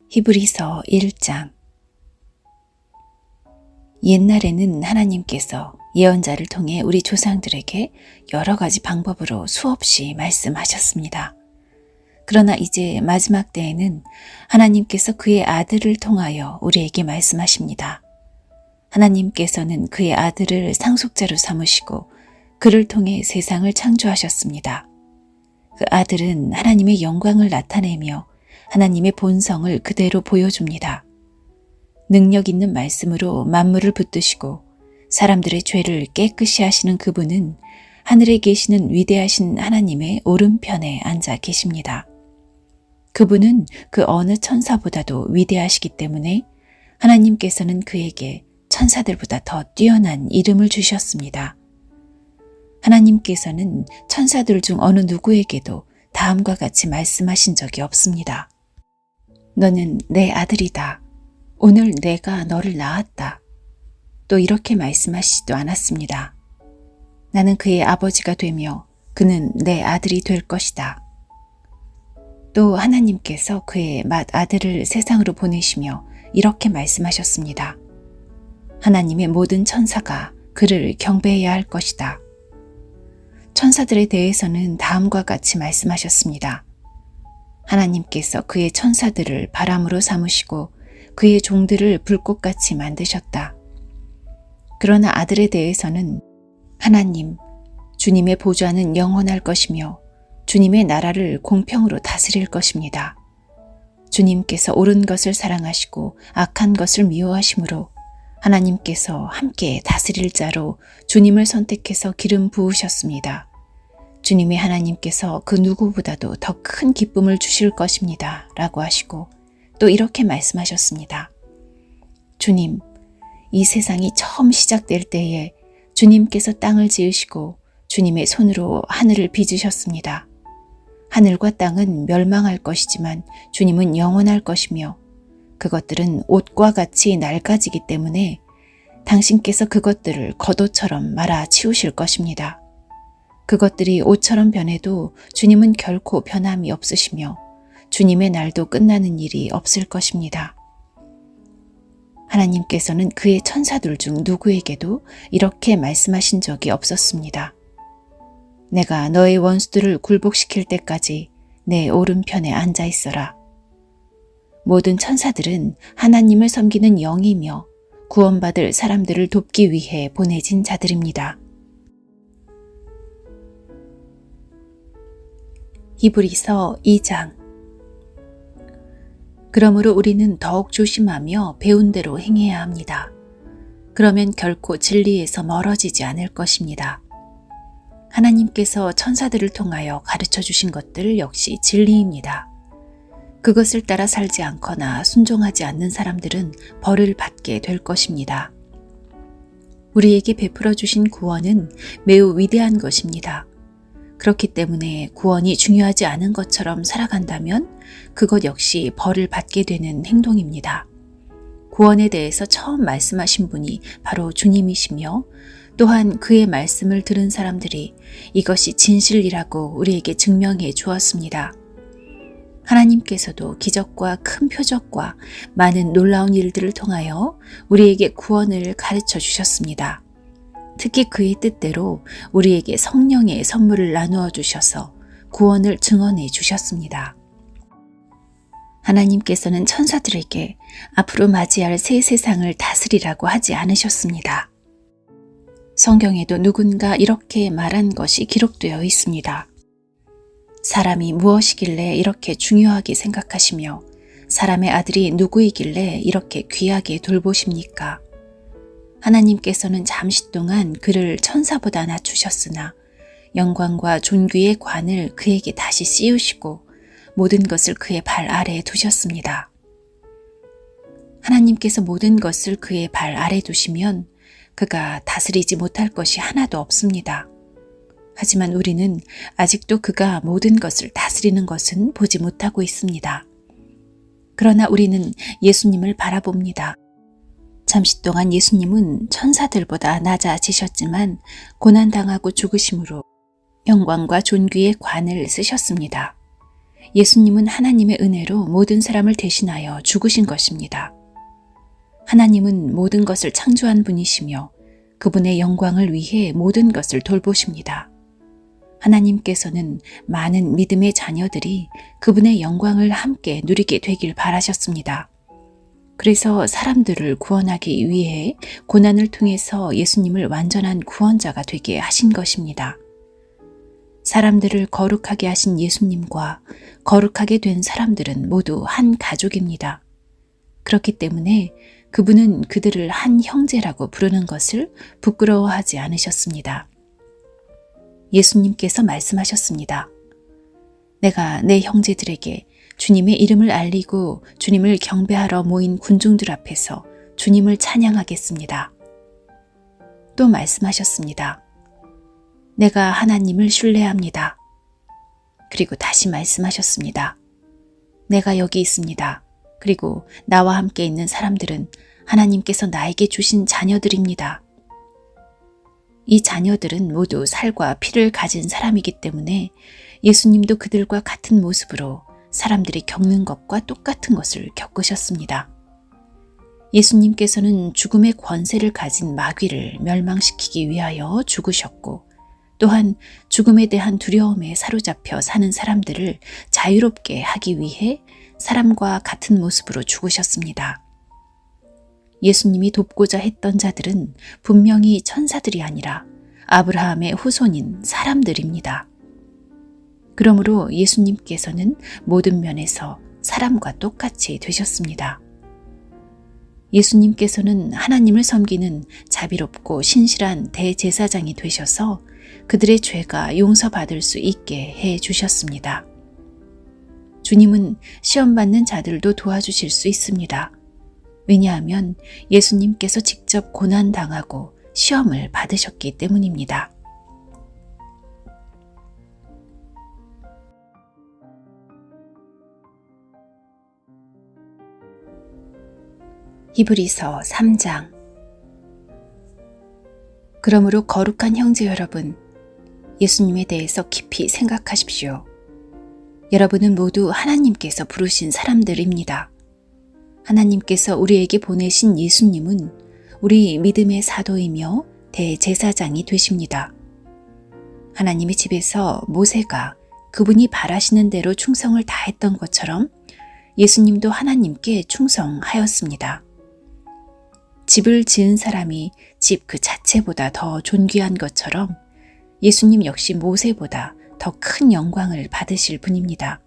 히브리서 1장. 옛날에는 하나님께서 예언자를 통해 우리 조상들에게 여러 가지 방법으로 수없이 말씀하셨습니다. 그러나 이제 마지막 때에는 하나님께서 그의 아들을 통하여 우리에게 말씀하십니다. 하나님께서는 그의 아들을 상속자로 삼으시고 그를 통해 세상을 창조하셨습니다. 그 아들은 하나님의 영광을 나타내며 하나님의 본성을 그대로 보여줍니다. 능력 있는 말씀으로 만물을 붙드시고 사람들의 죄를 깨끗이 하시는 그분은 하늘에 계시는 위대하신 하나님의 오른편에 앉아 계십니다. 그분은 그 어느 천사보다도 위대하시기 때문에 하나님께서는 그에게 천사들보다 더 뛰어난 이름을 주셨습니다. 하나님께서는 천사들 중 어느 누구에게도 다음과 같이 말씀하신 적이 없습니다. 너는 내 아들이다. 오늘 내가 너를 낳았다. 또 이렇게 말씀하시지도 않았습니다. 나는 그의 아버지가 되며 그는 내 아들이 될 것이다. 또 하나님께서 그의 맏아들을 세상으로 보내시며 이렇게 말씀하셨습니다. 하나님의 모든 천사가 그를 경배해야 할 것이다. 천사들에 대해서는 다음과 같이 말씀하셨습니다. 하나님께서 그의 천사들을 바람으로 삼으시고 그의 종들을 불꽃같이 만드셨다. 그러나 아들에 대해서는 하나님, 주님의 보좌는 영원할 것이며 주님의 나라를 공평으로 다스릴 것입니다. 주님께서 옳은 것을 사랑하시고 악한 것을 미워하심으로 하나님께서 함께 다스릴 자로 주님을 선택해서 기름 부으셨습니다. 주님의 하나님께서 그 누구보다도 더 큰 기쁨을 주실 것입니다. 라고 하시고 또 이렇게 말씀하셨습니다. 주님, 이 세상이 처음 시작될 때에 주님께서 땅을 지으시고 주님의 손으로 하늘을 빚으셨습니다. 하늘과 땅은 멸망할 것이지만 주님은 영원할 것이며 그것들은 옷과 같이 낡아지기 때문에 당신께서 그것들을 겉옷처럼 말아 치우실 것입니다. 그것들이 옷처럼 변해도 주님은 결코 변함이 없으시며 주님의 날도 끝나는 일이 없을 것입니다. 하나님께서는 그의 천사들 중 누구에게도 이렇게 말씀하신 적이 없었습니다. 내가 너의 원수들을 굴복시킬 때까지 내 오른편에 앉아 있어라. 모든 천사들은 하나님을 섬기는 영이며 구원받을 사람들을 돕기 위해 보내진 자들입니다. 히브리서 2장. 그러므로 우리는 더욱 조심하며 배운 대로 행해야 합니다. 그러면 결코 진리에서 멀어지지 않을 것입니다. 하나님께서 천사들을 통하여 가르쳐 주신 것들 역시 진리입니다. 그것을 따라 살지 않거나 순종하지 않는 사람들은 벌을 받게 될 것입니다. 우리에게 베풀어 주신 구원은 매우 위대한 것입니다. 그렇기 때문에 구원이 중요하지 않은 것처럼 살아간다면 그것 역시 벌을 받게 되는 행동입니다. 구원에 대해서 처음 말씀하신 분이 바로 주님이시며 또한 그의 말씀을 들은 사람들이 이것이 진실이라고 우리에게 증명해 주었습니다. 하나님께서도 기적과 큰 표적과 많은 놀라운 일들을 통하여 우리에게 구원을 가르쳐 주셨습니다. 특히 그의 뜻대로 우리에게 성령의 선물을 나누어 주셔서 구원을 증언해 주셨습니다. 하나님께서는 천사들에게 앞으로 맞이할 새 세상을 다스리라고 하지 않으셨습니다. 성경에도 누군가 이렇게 말한 것이 기록되어 있습니다. 사람이 무엇이길래 이렇게 중요하게 생각하시며 사람의 아들이 누구이길래 이렇게 귀하게 돌보십니까? 하나님께서는 잠시 동안 그를 천사보다 낮추셨으나 영광과 존귀의 관을 그에게 다시 씌우시고 모든 것을 그의 발 아래에 두셨습니다. 하나님께서 모든 것을 그의 발 아래에 두시면 그가 다스리지 못할 것이 하나도 없습니다. 하지만 우리는 아직도 그가 모든 것을 다스리는 것은 보지 못하고 있습니다. 그러나 우리는 예수님을 바라봅니다. 잠시 동안 예수님은 천사들보다 낮아지셨지만 고난당하고 죽으심으로 영광과 존귀의 관을 쓰셨습니다. 예수님은 하나님의 은혜로 모든 사람을 대신하여 죽으신 것입니다. 하나님은 모든 것을 창조한 분이시며 그분의 영광을 위해 모든 것을 돌보십니다. 하나님께서는 많은 믿음의 자녀들이 그분의 영광을 함께 누리게 되길 바라셨습니다. 그래서 사람들을 구원하기 위해 고난을 통해서 예수님을 완전한 구원자가 되게 하신 것입니다. 사람들을 거룩하게 하신 예수님과 거룩하게 된 사람들은 모두 한 가족입니다. 그렇기 때문에 그분은 그들을 한 형제라고 부르는 것을 부끄러워하지 않으셨습니다. 예수님께서 말씀하셨습니다. 내가 내 형제들에게 주님의 이름을 알리고 주님을 경배하러 모인 군중들 앞에서 주님을 찬양하겠습니다. 또 말씀하셨습니다. 내가 하나님을 신뢰합니다. 그리고 다시 말씀하셨습니다. 내가 여기 있습니다. 그리고 나와 함께 있는 사람들은 하나님께서 나에게 주신 자녀들입니다. 이 자녀들은 모두 살과 피를 가진 사람이기 때문에 예수님도 그들과 같은 모습으로 사람들이 겪는 것과 똑같은 것을 겪으셨습니다. 예수님께서는 죽음의 권세를 가진 마귀를 멸망시키기 위하여 죽으셨고 또한 죽음에 대한 두려움에 사로잡혀 사는 사람들을 자유롭게 하기 위해 사람과 같은 모습으로 죽으셨습니다. 예수님이 돕고자 했던 자들은 분명히 천사들이 아니라 아브라함의 후손인 사람들입니다. 그러므로 예수님께서는 모든 면에서 사람과 똑같이 되셨습니다. 예수님께서는 하나님을 섬기는 자비롭고 신실한 대제사장이 되셔서 그들의 죄가 용서받을 수 있게 해 주셨습니다. 주님은 시험받는 자들도 도와주실 수 있습니다. 왜냐하면 예수님께서 직접 고난당하고 시험을 받으셨기 때문입니다. 히브리서 3장. 그러므로 거룩한 형제 여러분, 예수님에 대해서 깊이 생각하십시오. 여러분은 모두 하나님께서 부르신 사람들입니다. 하나님께서 우리에게 보내신 예수님은 우리 믿음의 사도이며 대제사장이 되십니다. 하나님의 집에서 모세가 그분이 바라시는 대로 충성을 다했던 것처럼 예수님도 하나님께 충성하였습니다. 집을 지은 사람이 집 그 자체보다 더 존귀한 것처럼 예수님 역시 모세보다 더 큰 영광을 받으실 분입니다.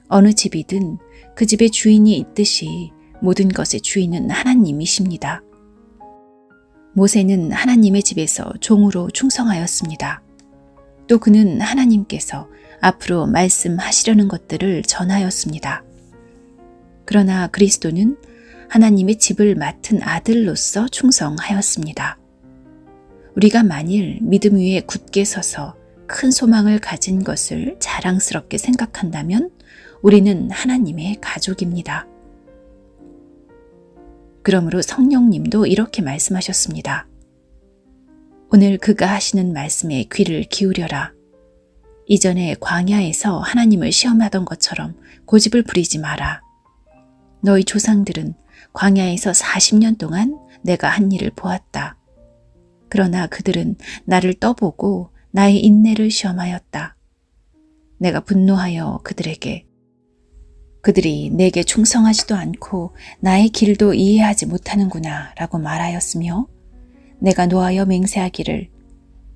어느 집이든 그 집의 주인이 있듯이 모든 것의 주인은 하나님이십니다. 모세는 하나님의 집에서 종으로 충성하였습니다. 또 그는 하나님께서 앞으로 말씀하시려는 것들을 전하였습니다. 그러나 그리스도는 하나님의 집을 맡은 아들로서 충성하였습니다. 우리가 만일 믿음 위에 굳게 서서 큰 소망을 가진 것을 자랑스럽게 생각한다면 우리는 하나님의 가족입니다. 그러므로 성령님도 이렇게 말씀하셨습니다. 오늘 그가 하시는 말씀에 귀를 기울여라. 이전에 광야에서 하나님을 시험하던 것처럼 고집을 부리지 마라. 너희 조상들은 광야에서 40년 동안 내가 한 일을 보았다. 그러나 그들은 나를 떠보고 나의 인내를 시험하였다. 내가 분노하여 그들에게 그들이 내게 충성하지도 않고 나의 길도 이해하지 못하는구나 라고 말하였으며 내가 노하여 맹세하기를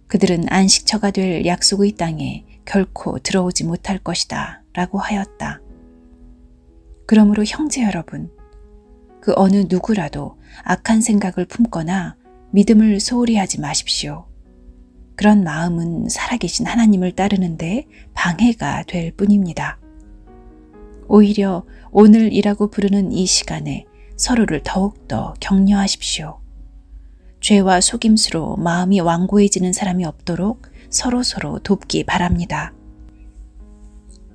그들은 안식처가 될 약속의 땅에 결코 들어오지 못할 것이다 라고 하였다. 그러므로 형제 여러분, 그 어느 누구라도 악한 생각을 품거나 믿음을 소홀히 하지 마십시오. 그런 마음은 살아계신 하나님을 따르는데 방해가 될 뿐입니다. 오히려 오늘이라고 부르는 이 시간에 서로를 더욱더 격려하십시오. 죄와 속임수로 마음이 완고해지는 사람이 없도록 서로서로 돕기 바랍니다.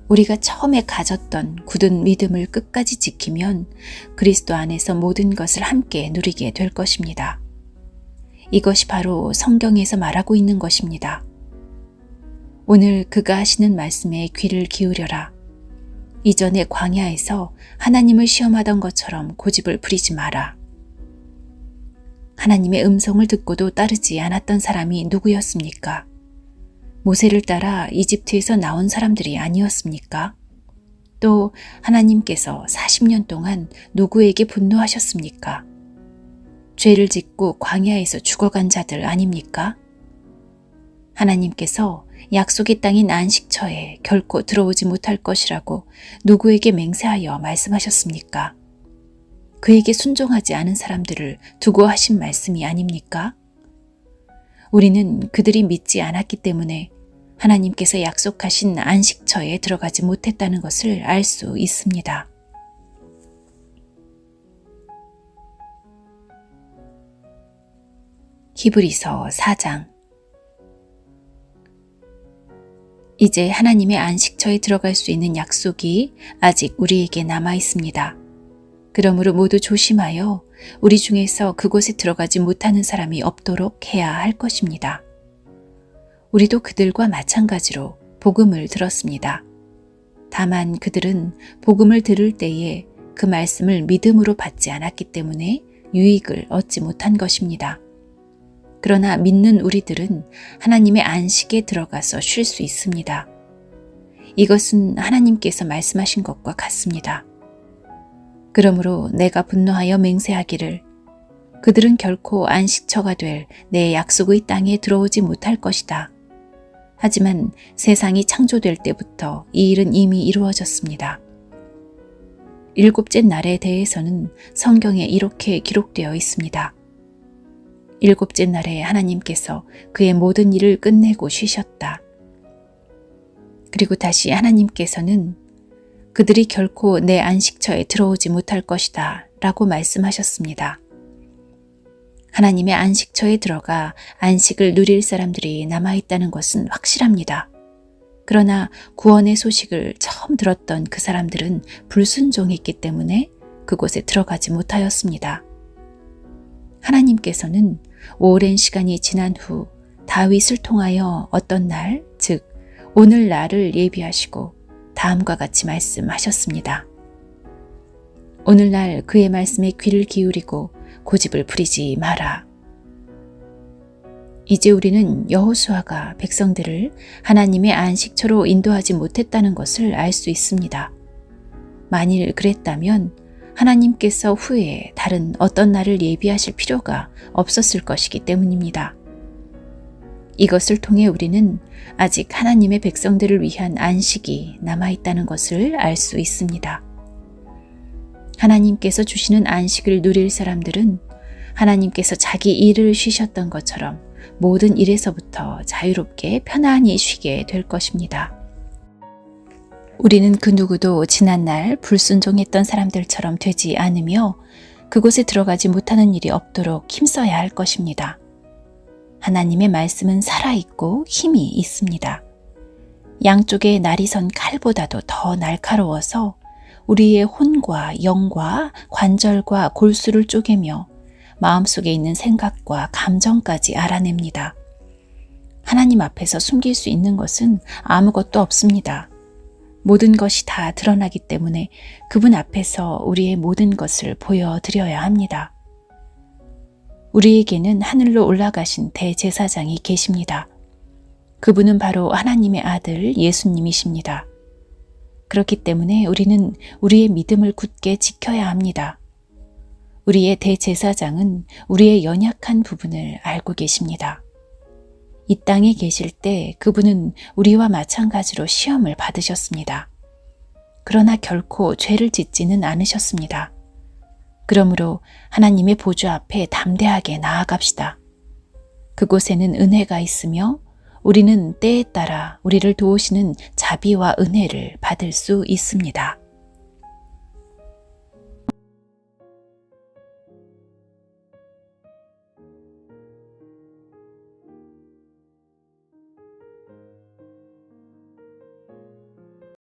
우리가 처음에 가졌던 굳은 믿음을 끝까지 지키면 그리스도 안에서 모든 것을 함께 누리게 될 것입니다. 이것이 바로 성경에서 말하고 있는 것입니다. 오늘 그가 하시는 말씀에 귀를 기울여라. 이전에 광야에서 하나님을 시험하던 것처럼 고집을 부리지 마라. 하나님의 음성을 듣고도 따르지 않았던 사람이 누구였습니까? 모세를 따라 이집트에서 나온 사람들이 아니었습니까? 또 하나님께서 40년 동안 누구에게 분노하셨습니까? 죄를 짓고 광야에서 죽어간 자들 아닙니까? 하나님께서 약속의 땅인 안식처에 결코 들어오지 못할 것이라고 누구에게 맹세하여 말씀하셨습니까? 그에게 순종하지 않은 사람들을 두고 하신 말씀이 아닙니까? 우리는 그들이 믿지 않았기 때문에 하나님께서 약속하신 안식처에 들어가지 못했다는 것을 알 수 있습니다. 히브리서 4장. 이제 하나님의 안식처에 들어갈 수 있는 약속이 아직 우리에게 남아 있습니다. 그러므로 모두 조심하여 우리 중에서 그곳에 들어가지 못하는 사람이 없도록 해야 할 것입니다. 우리도 그들과 마찬가지로 복음을 들었습니다. 다만 그들은 복음을 들을 때에 그 말씀을 믿음으로 받지 않았기 때문에 유익을 얻지 못한 것입니다. 그러나 믿는 우리들은 하나님의 안식에 들어가서 쉴 수 있습니다. 이것은 하나님께서 말씀하신 것과 같습니다. 그러므로 내가 분노하여 맹세하기를 그들은 결코 안식처가 될 내 약속의 땅에 들어오지 못할 것이다. 하지만 세상이 창조될 때부터 이 일은 이미 이루어졌습니다. 일곱째 날에 대해서는 성경에 이렇게 기록되어 있습니다. 일곱째 날에 하나님께서 그의 모든 일을 끝내고 쉬셨다. 그리고 다시 하나님께서는 그들이 결코 내 안식처에 들어오지 못할 것이다 라고 말씀하셨습니다. 하나님의 안식처에 들어가 안식을 누릴 사람들이 남아있다는 것은 확실합니다. 그러나 구원의 소식을 처음 들었던 그 사람들은 불순종했기 때문에 그곳에 들어가지 못하였습니다. 하나님께서는 오랜 시간이 지난 후 다윗을 통하여 어떤 날, 즉 오늘날을 예비하시고 다음과 같이 말씀하셨습니다. 오늘날 그의 말씀에 귀를 기울이고 고집을 부리지 마라. 이제 우리는 여호수아가 백성들을 하나님의 안식처로 인도하지 못했다는 것을 알 수 있습니다. 만일 그랬다면 하나님께서 후에 다른 어떤 날을 예비하실 필요가 없었을 것이기 때문입니다. 이것을 통해 우리는 아직 하나님의 백성들을 위한 안식이 남아있다는 것을 알 수 있습니다. 하나님께서 주시는 안식을 누릴 사람들은 하나님께서 자기 일을 쉬셨던 것처럼 모든 일에서부터 자유롭게 편안히 쉬게 될 것입니다. 우리는 그 누구도 지난날 불순종했던 사람들처럼 되지 않으며 그곳에 들어가지 못하는 일이 없도록 힘써야 할 것입니다. 하나님의 말씀은 살아있고 힘이 있습니다. 양쪽에 날이 선 칼보다도 더 날카로워서 우리의 혼과 영과 관절과 골수를 쪼개며 마음속에 있는 생각과 감정까지 알아냅니다. 하나님 앞에서 숨길 수 있는 것은 아무것도 없습니다. 모든 것이 다 드러나기 때문에 그분 앞에서 우리의 모든 것을 보여드려야 합니다. 우리에게는 하늘로 올라가신 대제사장이 계십니다. 그분은 바로 하나님의 아들 예수님이십니다. 그렇기 때문에 우리는 우리의 믿음을 굳게 지켜야 합니다. 우리의 대제사장은 우리의 연약한 부분을 알고 계십니다. 이 땅에 계실 때 그분은 우리와 마찬가지로 시험을 받으셨습니다. 그러나 결코 죄를 짓지는 않으셨습니다. 그러므로 하나님의 보좌 앞에 담대하게 나아갑시다. 그곳에는 은혜가 있으며 우리는 때에 따라 우리를 도우시는 자비와 은혜를 받을 수 있습니다.